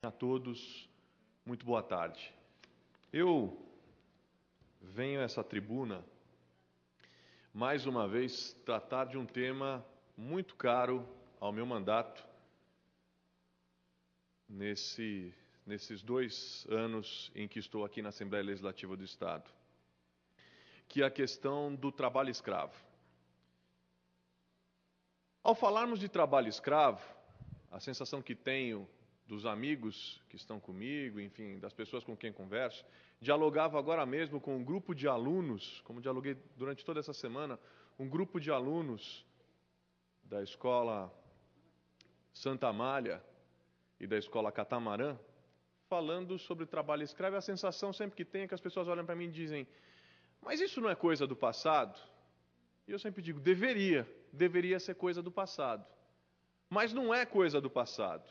A todos, muito boa tarde. Eu venho a essa tribuna, mais uma vez, tratar de um tema muito caro ao meu mandato, nesses 2 anos em que estou aqui na Assembleia Legislativa do Estado, que é a questão do trabalho escravo. Ao falarmos de trabalho escravo, a sensação que tenho dos amigos que estão comigo, enfim, das pessoas com quem converso, dialogava agora mesmo com um grupo de alunos, como dialoguei durante toda essa semana, um grupo de alunos da Escola Santa Amália e da Escola Catamarã, falando sobre trabalho escravo, e a sensação sempre que tenho é que as pessoas olham para mim e dizem: mas isso não é coisa do passado? E eu sempre digo: deveria ser coisa do passado. Mas não é coisa do passado.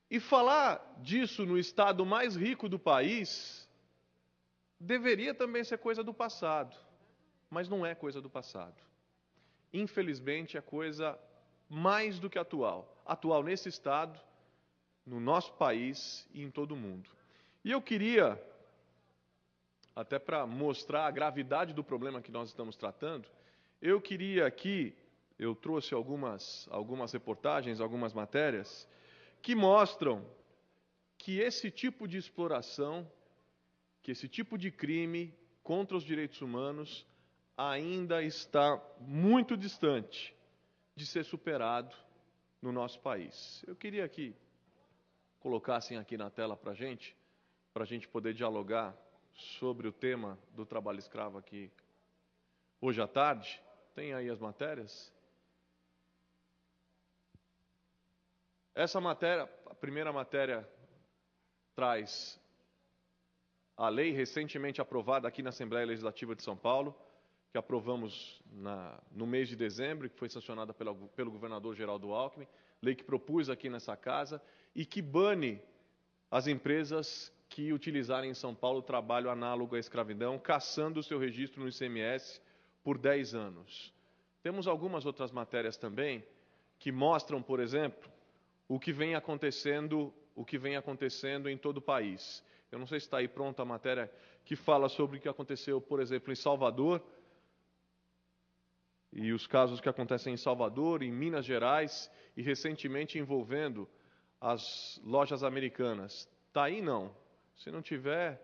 E falar disso no estado mais rico do país deveria também ser coisa do passado, mas não é coisa do passado. Infelizmente, é coisa mais do que atual. Atual nesse estado, no nosso país e em todo o mundo. E eu queria, até para mostrar a gravidade do problema que nós estamos tratando, eu queria aqui, eu trouxe algumas reportagens, algumas matérias, que mostram que esse tipo de exploração, que esse tipo de crime contra os direitos humanos ainda está muito distante de ser superado no nosso país. Eu queria que colocassem aqui na tela para a gente poder dialogar sobre o tema do trabalho escravo aqui hoje à tarde. Tem aí as matérias? Essa matéria, a primeira matéria, traz a lei recentemente aprovada aqui na Assembleia Legislativa de São Paulo, que aprovamos no mês de dezembro, que foi sancionada pelo governador Geraldo Alckmin, lei que propus aqui nessa casa, e que bane as empresas que utilizarem em São Paulo trabalho análogo à escravidão, cassando o seu registro no ICMS por 10 anos. Temos algumas outras matérias também que mostram, por exemplo, o que vem acontecendo em todo o país. Eu não sei se está aí pronta a matéria que fala sobre o que aconteceu, por exemplo, em Salvador, e os casos que acontecem em Salvador, em Minas Gerais, e recentemente envolvendo as lojas americanas. Está aí, não? Se não tiver...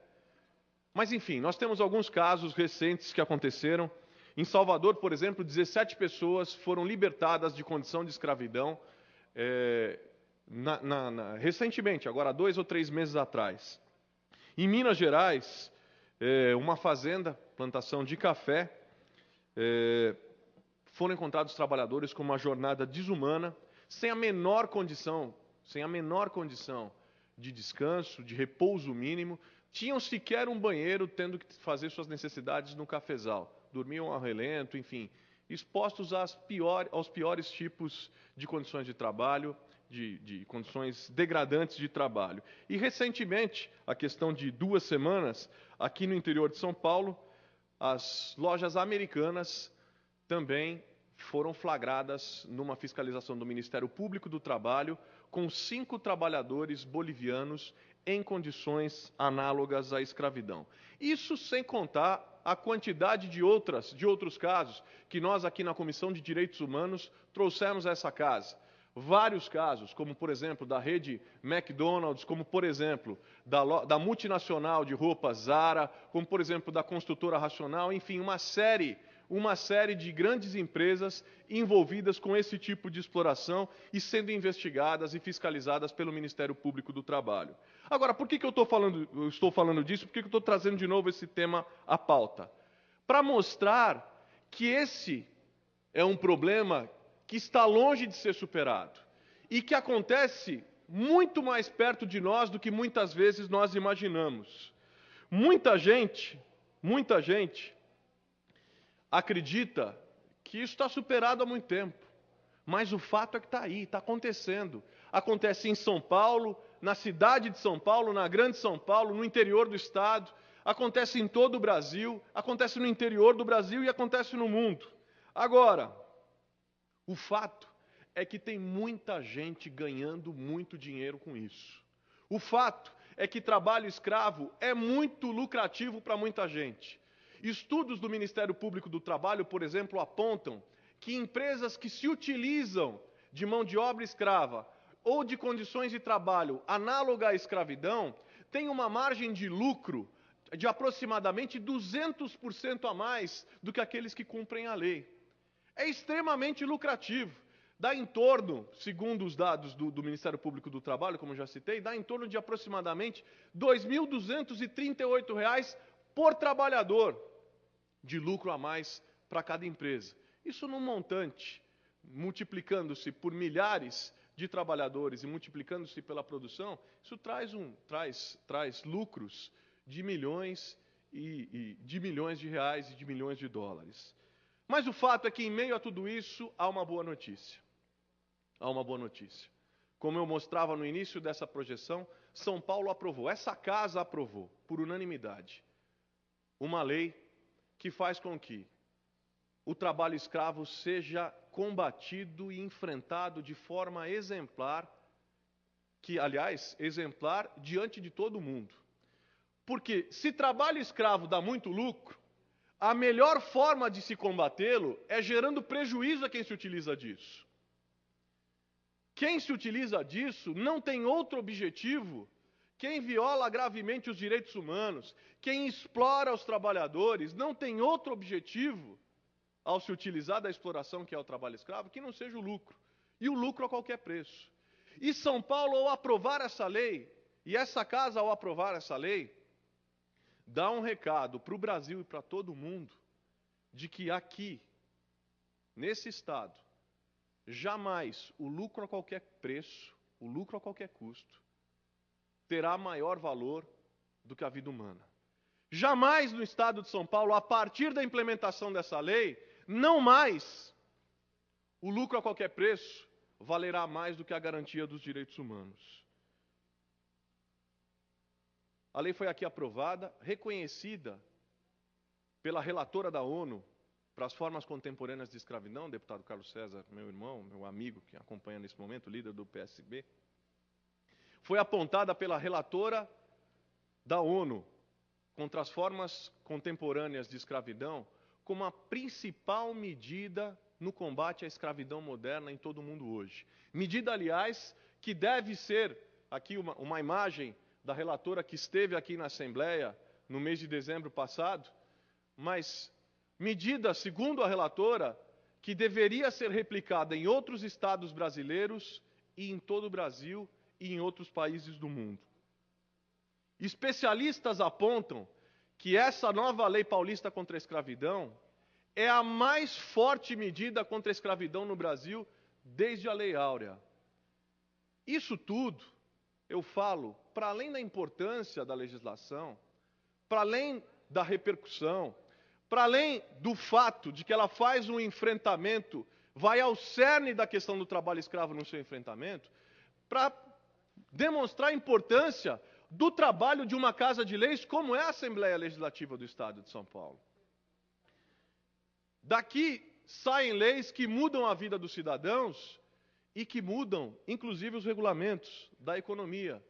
Mas, enfim, nós temos alguns casos recentes que aconteceram. Em Salvador, por exemplo, 17 pessoas foram libertadas de condição de escravidão, recentemente, agora há 2 ou 3 meses atrás. Em Minas Gerais, uma fazenda, plantação de café, foram encontrados trabalhadores com uma jornada desumana, sem a menor condição de descanso, de repouso mínimo, tinham sequer um banheiro, tendo que fazer suas necessidades no cafezal, dormiam ao relento, enfim, expostos aos piores tipos de condições de trabalho, de condições degradantes de trabalho. E, recentemente, a questão de 2 semanas, aqui no interior de São Paulo, as lojas americanas também foram flagradas numa fiscalização do Ministério Público do Trabalho, com 5 trabalhadores bolivianos em condições análogas à escravidão. Isso sem contar a quantidade de outros casos que nós aqui na Comissão de Direitos Humanos trouxemos a essa casa. Vários casos, como, por exemplo, da rede McDonald's, como, por exemplo, da multinacional de roupas Zara, como, por exemplo, da construtora Racional, enfim, uma série de grandes empresas envolvidas com esse tipo de exploração e sendo investigadas e fiscalizadas pelo Ministério Público do Trabalho. Agora, por que eu estou falando disso? Por que eu estou trazendo de novo esse tema à pauta? Para mostrar que esse é um problema que está longe de ser superado e que acontece muito mais perto de nós do que muitas vezes nós imaginamos. Muita gente acredita que isso está superado há muito tempo, mas o fato é que está aí, está acontecendo. Acontece em São Paulo, na cidade de São Paulo, na grande São Paulo, no interior do estado, acontece em todo o Brasil, acontece no interior do Brasil e acontece no mundo. Agora, o fato é que tem muita gente ganhando muito dinheiro com isso. O fato é que trabalho escravo é muito lucrativo para muita gente. Estudos do Ministério Público do Trabalho, por exemplo, apontam que empresas que se utilizam de mão de obra escrava ou de condições de trabalho análoga à escravidão têm uma margem de lucro de aproximadamente 200% a mais do que aqueles que cumprem a lei. É extremamente lucrativo. Dá em torno, segundo os dados do Ministério Público do Trabalho, como já citei, dá em torno de aproximadamente R$ 2.238 por trabalhador de lucro a mais para cada empresa. Isso num montante, multiplicando-se por milhares de trabalhadores e multiplicando-se pela produção, isso traz lucros de milhões de milhões de reais e de milhões de dólares. Mas o fato é que, em meio a tudo isso, há uma boa notícia. Há uma boa notícia. Como eu mostrava no início dessa projeção, São Paulo aprovou, essa casa aprovou, por unanimidade, uma lei que faz com que o trabalho escravo seja combatido e enfrentado de forma exemplar, exemplar diante de todo mundo. Porque se trabalho escravo dá muito lucro, a melhor forma de se combatê-lo é gerando prejuízo a quem se utiliza disso. Quem se utiliza disso não tem outro objetivo. Quem viola gravemente os direitos humanos, quem explora os trabalhadores, não tem outro objetivo ao se utilizar da exploração que é o trabalho escravo, que não seja o lucro. E o lucro a qualquer preço. E São Paulo, ao aprovar essa lei, e essa casa, ao aprovar essa lei, dá um recado para o Brasil e para todo mundo, de que aqui, nesse Estado, jamais o lucro a qualquer preço, o lucro a qualquer custo, terá maior valor do que a vida humana. Jamais no Estado de São Paulo, a partir da implementação dessa lei, não mais o lucro a qualquer preço valerá mais do que a garantia dos direitos humanos. A lei foi aqui aprovada, reconhecida pela relatora da ONU para as formas contemporâneas de escravidão, deputado Carlos César, meu irmão, meu amigo, que acompanha nesse momento, líder do PSB. Foi apontada pela relatora da ONU contra as formas contemporâneas de escravidão como a principal medida no combate à escravidão moderna em todo o mundo hoje. Medida, aliás, que deve ser, aqui uma imagem da relatora que esteve aqui na Assembleia no mês de dezembro passado, mas medida, segundo a relatora, que deveria ser replicada em outros estados brasileiros e em todo o Brasil e em outros países do mundo. Especialistas apontam que essa nova lei paulista contra a escravidão é a mais forte medida contra a escravidão no Brasil desde a Lei Áurea. Isso tudo, eu falo, para além da importância da legislação, para além da repercussão, para além do fato de que ela faz um enfrentamento, vai ao cerne da questão do trabalho escravo no seu enfrentamento, para demonstrar a importância do trabalho de uma casa de leis como é a Assembleia Legislativa do Estado de São Paulo. Daqui saem leis que mudam a vida dos cidadãos e que mudam, inclusive, os regulamentos da economia,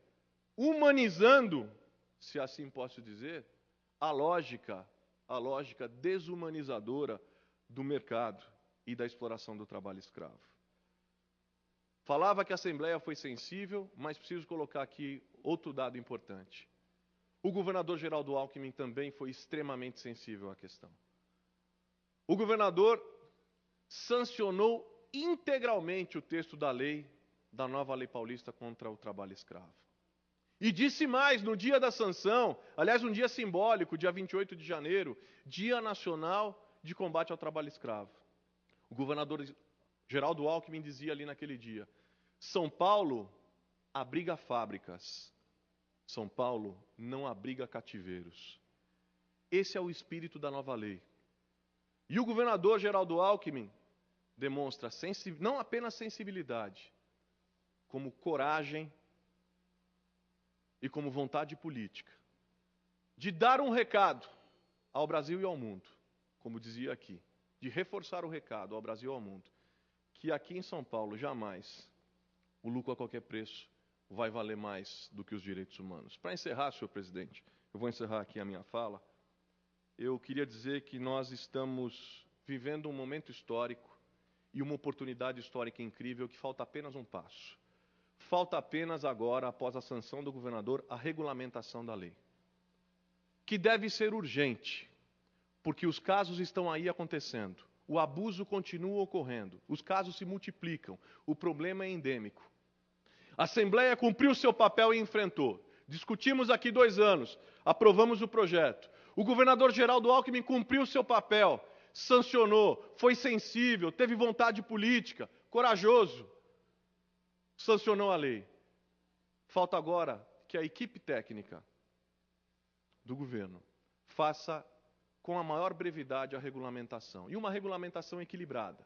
humanizando, se assim posso dizer, a lógica desumanizadora do mercado e da exploração do trabalho escravo. Falava que a Assembleia foi sensível, mas preciso colocar aqui outro dado importante. O governador Geraldo Alckmin também foi extremamente sensível à questão. O governador sancionou integralmente o texto da lei, da nova lei paulista contra o trabalho escravo. E disse mais, no dia da sanção, aliás, um dia simbólico, dia 28 de janeiro, Dia Nacional de Combate ao Trabalho Escravo. O governador Geraldo Alckmin dizia ali naquele dia: São Paulo abriga fábricas, São Paulo não abriga cativeiros. Esse é o espírito da nova lei. E o governador Geraldo Alckmin demonstra não apenas sensibilidade, como coragem e como vontade política, de dar um recado ao Brasil e ao mundo, como dizia aqui, de reforçar o recado ao Brasil e ao mundo, que aqui em São Paulo, jamais, o lucro a qualquer preço vai valer mais do que os direitos humanos. Para encerrar, senhor presidente, eu vou encerrar aqui a minha fala, eu queria dizer que nós estamos vivendo um momento histórico e uma oportunidade histórica incrível que falta apenas um passo. Falta apenas agora, após a sanção do governador, a regulamentação da lei, que deve ser urgente, porque os casos estão aí acontecendo, o abuso continua ocorrendo, os casos se multiplicam, o problema é endêmico. A Assembleia cumpriu seu papel e enfrentou. Discutimos aqui 2 anos, aprovamos o projeto. O governador Geraldo Alckmin cumpriu seu papel, sancionou, foi sensível, teve vontade política, corajoso, sancionou a lei. Falta agora que a equipe técnica do governo faça com a maior brevidade a regulamentação, e uma regulamentação equilibrada.